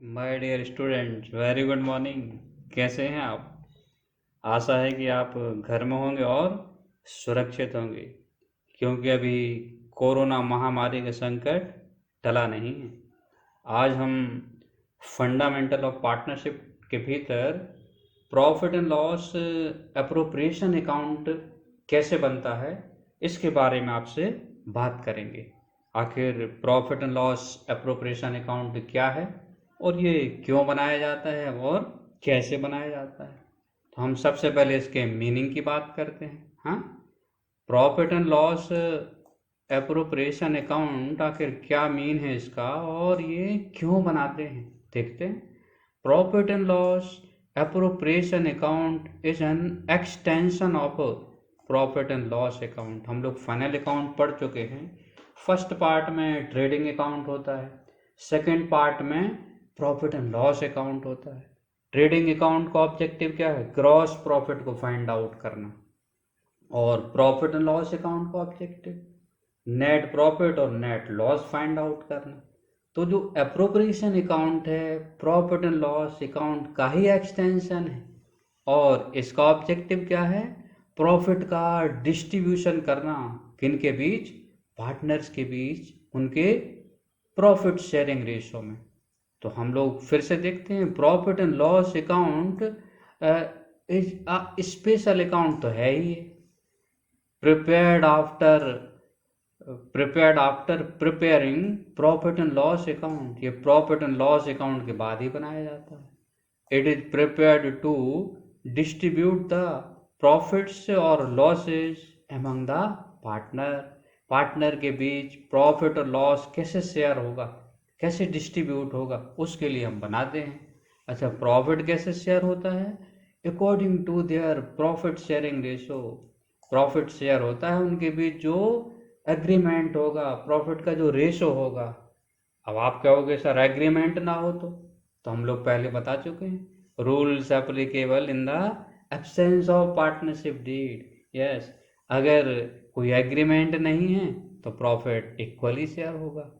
My dear student, very good morning. कैसे हैं आप? आशा है कि आप घर में होंगे और सुरक्षित होंगे, क्योंकि अभी कोरोना महामारी का संकट टला नहीं है। आज हम फंडामेंटल ऑफ पार्टनरशिप के भीतर profit and loss appropriation account कैसे बनता है, इसके बारे में आपसे बात करेंगे। आखिर profit and loss appropriation account क्या है और ये क्यों बनाया जाता है और कैसे बनाया जाता है। तो हम सबसे पहले इसके मीनिंग की बात करते हैं। हाँ, profit and loss appropriation account आखिर क्या मीन है इसका और ये क्यों बनाते हैं, देखते हैं। Profit and loss appropriation account is an extension of profit and loss account. हम लोग फाइनल अकाउंट पढ़ चुके हैं। फर्स्ट पार्ट में ट्रेडिंग अकाउंट होता है, सेकेंड पार्ट में प्रॉफिट एंड लॉस अकाउंट होता है। ट्रेडिंग अकाउंट का ऑब्जेक्टिव क्या है? ग्रॉस प्रॉफिट को फाइंड आउट करना। और प्रॉफिट एंड लॉस अकाउंट का ऑब्जेक्टिव नेट प्रॉफिट और नेट लॉस फाइंड आउट करना। तो जो एप्रोप्रिएशन अकाउंट है प्रॉफिट एंड लॉस अकाउंट का ही एक्सटेंशन है, और इसका ऑब्जेक्टिव क्या है? प्रॉफिट का डिस्ट्रीब्यूशन करना। किन के बीच? पार्टनर्स के बीच, उनके प्रॉफिट शेयरिंग रेशो में। तो हम लोग फिर से देखते हैं, profit and loss account is a special account तो है ही, prepared after preparing profit and loss account. ये प्रॉफिट एंड लॉस अकाउंट के बाद ही बनाया जाता है। It is prepared to distribute the profits और losses among the partner. Partner के बीच प्रॉफिट और लॉस कैसे शेयर होगा, कैसे डिस्ट्रीब्यूट होगा, उसके लिए हम बनाते हैं। अच्छा, प्रॉफिट कैसे शेयर होता है? According to their profit sharing ratio. Profit share होता है उनके बीच जो एग्रीमेंट होगा, प्रॉफिट का जो रेशो होगा। अब आप कहोगे सर एग्रीमेंट ना हो तो हम लोग पहले बता चुके हैं, rules applicable in the absence of partnership deed. Yes, अगर कोई एग्रीमेंट नहीं है तो प्रॉफिट इक्वली शेयर होगा।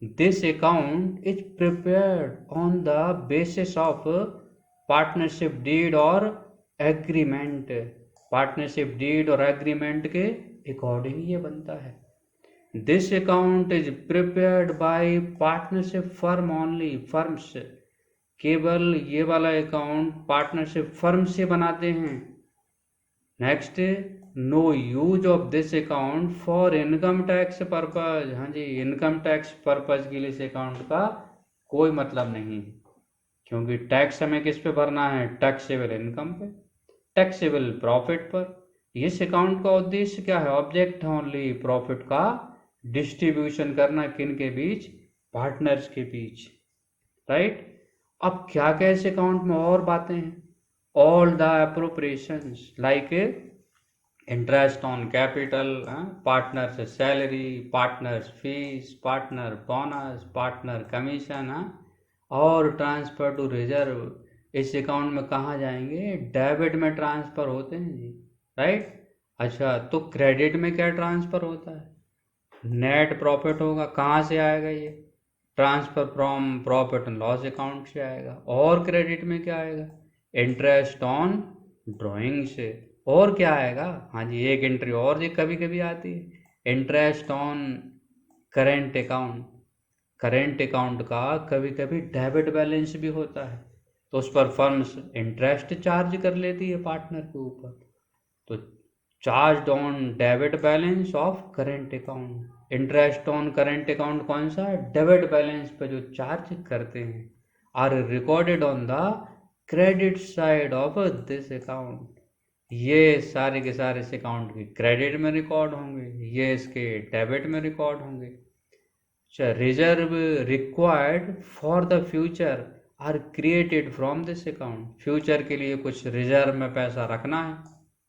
This account is prepared on the basis of partnership deed और एग्रीमेंट। पार्टनरशिप डीड और एग्रीमेंट के अकॉर्डिंग ये बनता है। This account is prepared by partnership firm only. Firms, केवल ये वाला अकाउंट पार्टनरशिप फर्म से बनाते हैं। Next, no use of this account for income tax purpose. हाँ जी, इनकम टैक्स पर्पज के लिए इस अकाउंट का कोई मतलब नहीं है, क्योंकि टैक्स हमें किस पे भरना है? टैक्सेबल इनकम पे, टैक्सेबल प्रॉफिट पर। इस अकाउंट का उद्देश्य क्या है? ऑब्जेक्ट ओनली प्रॉफिट का डिस्ट्रीब्यूशन करना। किन के बीच? पार्टनर्स के बीच, राइट। अब क्या क्या इस अकाउंट में और बातें हैं? All the appropriations like interest on capital, partners salary, partners fees, partner bonus, partner commission, और ट्रांसफर टू रिजर्व इस अकाउंट में कहाँ जाएंगे? डेबिट में ट्रांसफर होते हैं जी, राइट। अच्छा, तो क्रेडिट में क्या ट्रांसफर होता है? नेट प्रॉफिट होगा। कहाँ से आएगा ये? Transfer from profit and loss account से आएगा। और क्रेडिट में क्या आएगा? इंटरेस्ट ऑन ड्राइंग से। और क्या आएगा? हाँ जी, एक एंट्री और जी कभी कभी आती है, interest on current account. Current account का कभी कभी डेबिट बैलेंस भी होता है, तो उस पर फर्म्स इंटरेस्ट चार्ज कर लेती है पार्टनर के ऊपर। तो charge on debit balance of current account. Interest on current account कौन सा? डेबिट बैलेंस पे जो चार्ज करते हैं, are recorded on the credit side of this account. ये सारे के सारे इस अकाउंट के क्रेडिट में रिकॉर्ड होंगे, ये इसके डेबिट में रिकॉर्ड होंगे। Reserve required for the future are created from this account. Future के लिए कुछ रिजर्व में पैसा रखना है,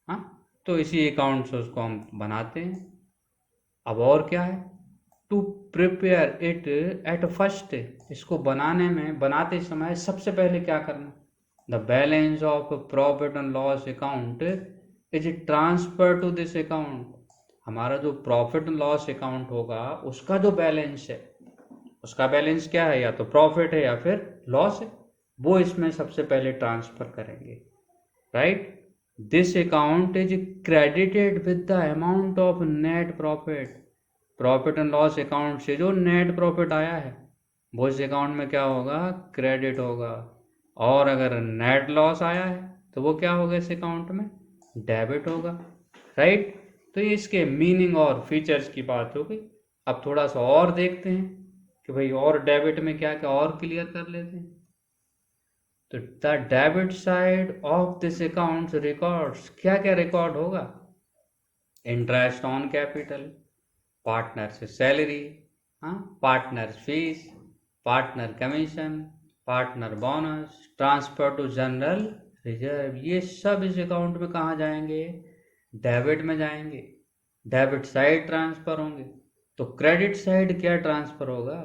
हाँ, तो इसी अकाउंट से उसको हम बनाते हैं। अब और क्या है? To prepare it at first. इसको बनाते समय सबसे पहले क्या करना? The balance of profit and loss account is transfer to this account. हमारा जो प्रॉफिट एंड लॉस अकाउंट होगा उसका जो बैलेंस है उसका बैलेंस क्या है, या तो प्रॉफिट है या फिर लॉस है, वो इसमें सबसे पहले ट्रांसफर करेंगे, right. This account is credited with the amount of net profit. Profit and loss account से जो नेट प्रॉफिट आया है वो इस अकाउंट में क्या होगा, क्रेडिट होगा। और अगर नेट लॉस आया है तो वो क्या होगा, इस अकाउंट में डेबिट होगा, राइट। तो ये इसके मीनिंग और फीचर्स की बात हो गई। अब थोड़ा सा और देखते हैं कि भाई और डेबिट में क्या क्या और क्लियर कर लेते हैं। तो the debit side of this account records, क्या क्या रिकॉर्ड होगा, इंटरेस्ट ऑन कैपिटल, पार्टनर से सैलरी, हाँ, partner fees, partner commission, partner bonus, transfer to general reserve, ये सब इस अकाउंट में कहाँ जाएंगे, डेबिट में जाएंगे। डेबिट साइड ट्रांसफर होंगे। तो क्रेडिट साइड क्या ट्रांसफर होगा,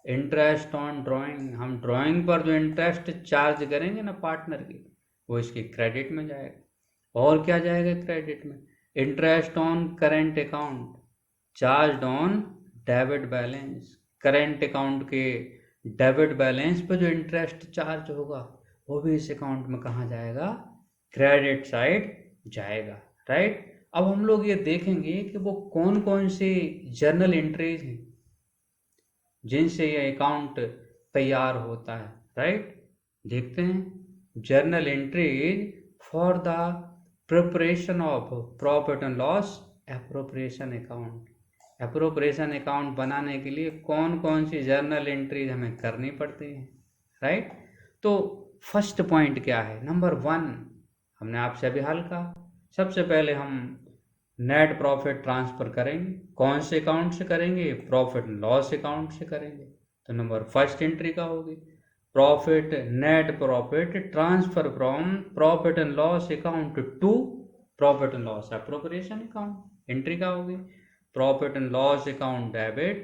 इंटरेस्ट ऑन ड्राइंग, हम ड्राइंग पर जो इंटरेस्ट चार्ज करेंगे ना पार्टनर की, वो इसकी क्रेडिट में जाएगा। और क्या जाएगा क्रेडिट में, interest on current account charge on debit balance, current account के डेबिट बैलेंस पे जो इंटरेस्ट चार्ज होगा वो भी इस अकाउंट में कहाँ जाएगा, क्रेडिट साइड जाएगा, राइट। अब हम लोग ये देखेंगे कि वो कौन कौन सी जर्नल एंट्रीज हैं जिनसे ये अकाउंट तैयार होता है, राइट। देखते हैं, journal entries for the preparation of profit and loss appropriation account. Appropriation account बनाने के लिए कौन कौन सी जर्नल एंट्रीज हमें करनी पड़ती हैं, राइट। तो फर्स्ट पॉइंट क्या है, नंबर 1 हमने आपसे अभी हल कहा, सबसे पहले हम नेट प्रॉफिट ट्रांसफर करेंगे। कौन से अकाउंट से करेंगे, प्रॉफिट एंड लॉस अकाउंट से करेंगे। तो नंबर फर्स्ट एंट्री का होगी, profit net profit transfer from profit and loss account to profit and loss appropriation account. Entry का होगी, profit and loss account debit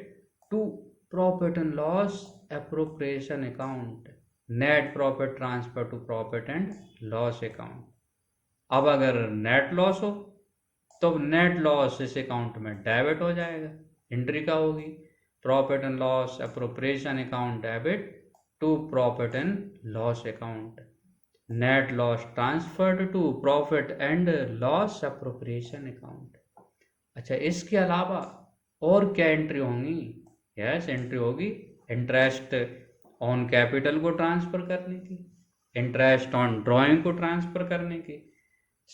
to profit and loss appropriation account, net profit transfer to profit and loss account. अब अगर net loss हो तो net loss इस account में debit हो जाएगा। एंट्री का होगी, profit and loss appropriation account debit to profit and loss account, net loss transferred to profit and loss appropriation account. अच्छा, इसके अलावा और क्या एंट्री होंगी, यस एंट्री होगी इंटरेस्ट ऑन कैपिटल को ट्रांसफर करने की, इंटरेस्ट ऑन ड्राइंग को ट्रांसफर करने की,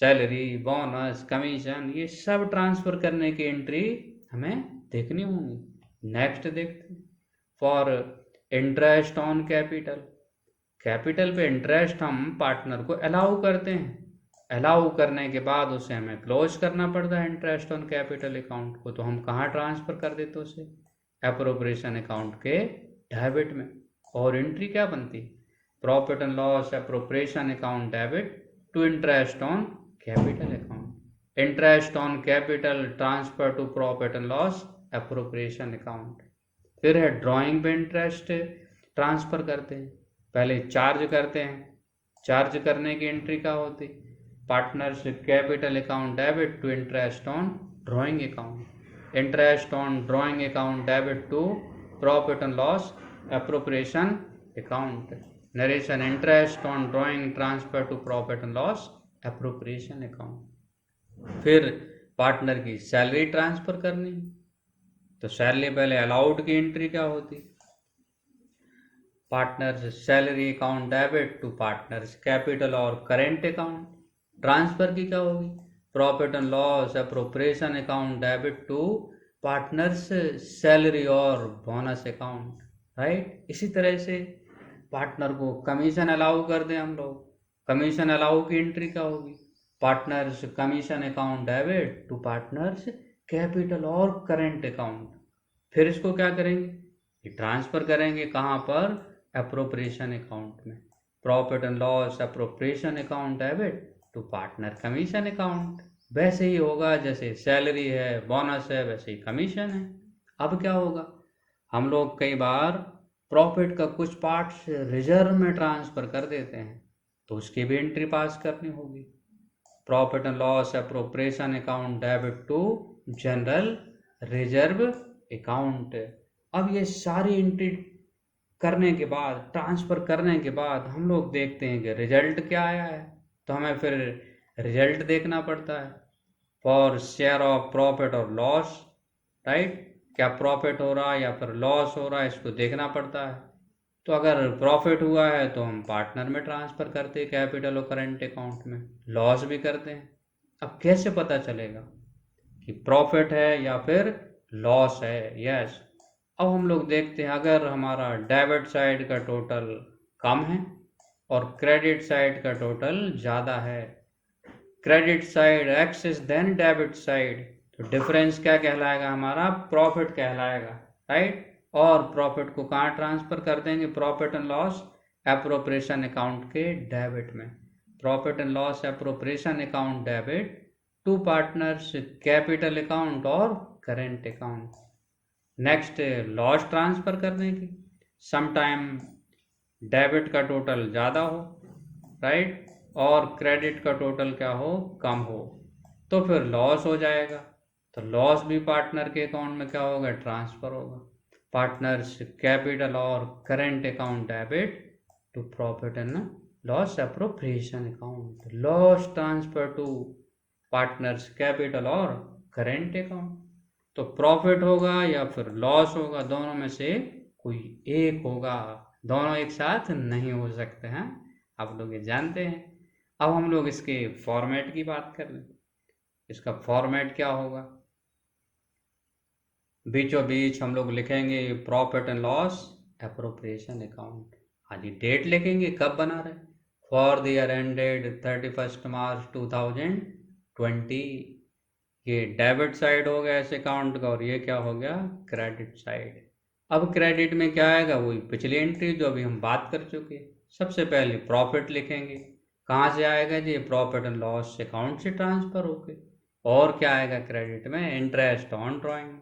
सैलरी बोनस कमीशन, ये सब ट्रांसफर करने की एंट्री हमें देखनी होंगी। नेक्स्ट देखते हैं, for interest on capital, capital पे इंटरेस्ट हम पार्टनर को अलाउ करते हैं, अलाउ करने के बाद उसे हमें क्लोज करना पड़ता है इंटरेस्ट ऑन कैपिटल अकाउंट को। तो हम कहाँ ट्रांसफर कर देते उसे, एप्रोप्रिएशन अकाउंट के डेबिट में। और एंट्री क्या बनती, profit and loss appropriation account debit to interest on capital account, interest on capital transfer to profit and loss appropriation account. फिर है ड्राइंग पे इंटरेस्ट ट्रांसफर करते हैं, पहले चार्ज करते हैं, चार्ज करने की एंट्री क्या होती, partners capital account debit to interest on drawing account, interest on drawing account debit to profit and loss appropriation account, narration interest on drawing transfer to profit and loss appropriation account. फिर partner की salary transfer करनी, तो salary पहले allowed की entry क्या होती, partners salary account debit to partners capital और current account. Transfer की क्या होगी, profit and loss appropriation account debit to partners salary और बोनस अकाउंट, राइट। इसी तरह से पार्टनर को कमीशन अलाउ कर दें हम लोग, कमीशन अलाउ की एंट्री क्या होगी, partners commission account debit to partners capital और करेंट अकाउंट। फिर इसको क्या करेंगे, ट्रांसफर करेंगे कहाँ पर, एप्रोप्रिएशन अकाउंट में, profit and loss appropriation account debit to partner commission account. वैसे ही होगा जैसे सैलरी है बोनस है वैसे ही कमीशन है। अब क्या होगा, हम लोग कई बार प्रॉफिट का कुछ पार्ट्स रिजर्व में ट्रांसफर कर देते हैं, तो उसकी भी एंट्री पास करनी होगी, profit and loss appropriation account debit to general reserve account, अब ये सारी एंट्री करने के बाद, ट्रांसफ़र करने के बाद हम लोग देखते हैं कि रिजल्ट क्या आया है, तो हमें फिर रिजल्ट देखना पड़ता है फॉर शेयर ऑफ प्रॉफिट और लॉस, राइट। क्या प्रॉफिट हो रहा है या फिर लॉस हो रहा है, इसको देखना पड़ता है। तो अगर प्रॉफिट हुआ है तो हम पार्टनर में ट्रांसफ़र करते हैं कैपिटल और करेंट अकाउंट में, लॉस भी करते हैं। अब कैसे पता चलेगा कि प्रॉफिट है या फिर लॉस है? यस, अब हम लोग देखते हैं, अगर हमारा डेबिट साइड का टोटल कम है और क्रेडिट साइड का टोटल ज़्यादा है, credit side excess than debit side, तो डिफरेंस क्या कहलाएगा? हमारा प्रॉफिट कहलाएगा, राइट। और प्रॉफिट को कहाँ ट्रांसफ़र कर देंगे? Profit and loss appropriation account के डेबिट में। Profit and loss appropriation account debit to partners capital account और current account. Next, loss transfer करने की, समटाइम डेबिट का टोटल ज़्यादा हो, राइट, और क्रेडिट का टोटल क्या हो? कम हो, तो फिर लॉस हो जाएगा। तो लॉस भी पार्टनर के अकाउंट में क्या होगा? ट्रांसफ़र होगा। पार्टनर्स कैपिटल और current account debit to profit and loss appropriation account, loss transfer to partners capital और करेंट अकाउंट। तो प्रॉफिट होगा या फिर लॉस होगा, दोनों में से कोई एक होगा, दोनों एक साथ नहीं हो सकते हैं, आप लोग ये जानते हैं। अब हम लोग इसके फॉर्मेट की बात कर लें। इसका फॉर्मेट क्या होगा? बीचों बीच हम लोग लिखेंगे profit and loss appropriation account. हाँ जी, डेट लिखेंगे कब बना रहे, फॉर द ईयर एंडेड 31 मार्च 2020। ये डेबिट साइड हो गया इस अकाउंट का, और ये क्या हो गया? Credit side. अब क्रेडिट में क्या आएगा? वही पिछली एंट्री जो अभी हम बात कर चुके हैं। सबसे पहले प्रॉफिट लिखेंगे, कहाँ से आएगा जी? प्रॉफिट एंड लॉस अकाउंट से ट्रांसफर होके। और क्या आएगा क्रेडिट में? Interest on drawing,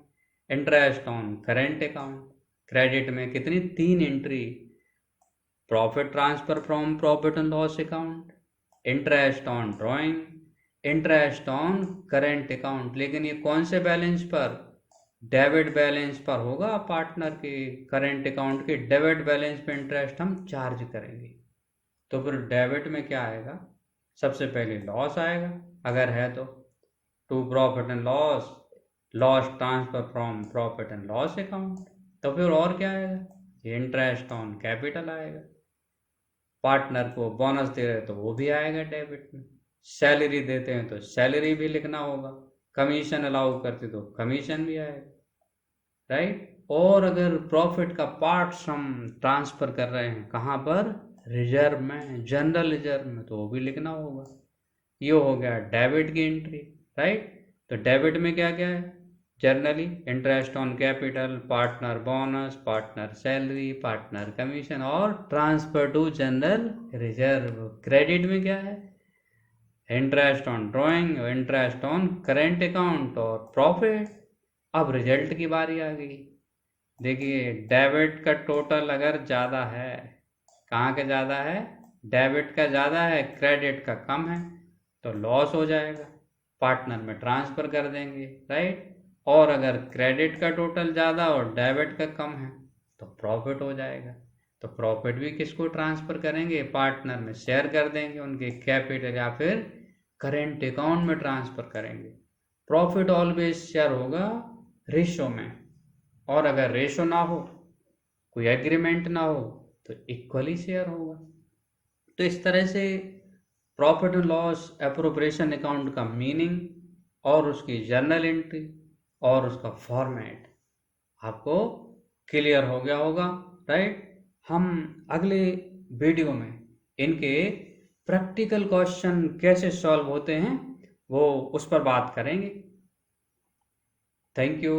interest on current account. Credit में कितनी? 3 entry, profit transfer from profit and loss account, interest on drawing, interest on current account. लेकिन ये कौन से बैलेंस पर? डेबिट बैलेंस पर होगा। पार्टनर के करेंट अकाउंट के डेबिट बैलेंस पे इंटरेस्ट हम चार्ज करेंगे। तो फिर डेबिट में क्या आएगा? सबसे पहले लॉस आएगा, अगर है तो, to profit and loss, loss transfer from profit and loss account. तो फिर और क्या आएगा? इंटरेस्ट ऑन कैपिटल आएगा। पार्टनर को बोनस दे रहे तो वो भी आएगा डेबिट में। सैलरी देते हैं तो सैलरी भी लिखना होगा। कमीशन अलाउ करते तो कमीशन भी आएगा, राइट। और अगर प्रॉफिट का पार्ट्स हम ट्रांसफर कर रहे हैं कहाँ पर? रिजर्व में, जनरल रिजर्व में, तो वो भी लिखना होगा। ये हो गया डेबिट की एंट्री, राइट। तो डेबिट में क्या क्या है? Generally interest on capital, partner bonus, partner salary, partner commission और transfer to general reserve. Credit में क्या है? Interest on drawing, interest on current account और प्रॉफिट। अब रिजल्ट की बारी आ गई। देखिए, डेबिट का टोटल अगर ज़्यादा है, कहाँ का ज़्यादा है? डेबिट का ज़्यादा है, क्रेडिट का कम है, तो लॉस हो जाएगा, पार्टनर में ट्रांसफ़र कर देंगे, राइट। और अगर क्रेडिट का टोटल ज़्यादा और डेबिट का कम है तो प्रॉफिट हो जाएगा। तो प्रॉफिट भी किसको ट्रांसफ़र करेंगे? पार्टनर में शेयर कर देंगे, उनके कैपिटल या फिर करेंट अकाउंट में ट्रांसफ़र करेंगे। प्रॉफिट ऑलवेज शेयर होगा रेशो में, और अगर रेशो ना हो, कोई एग्रीमेंट ना हो, तो इक्वली शेयर होगा। तो इस तरह से profit and loss appropriation account का मीनिंग और उसकी जर्नल एंट्री और उसका फॉर्मेट आपको क्लियर हो गया होगा, राइट। हम अगले वीडियो में इनके प्रैक्टिकल क्वेश्चन कैसे सॉल्व होते हैं वो उस पर बात करेंगे। Thank you.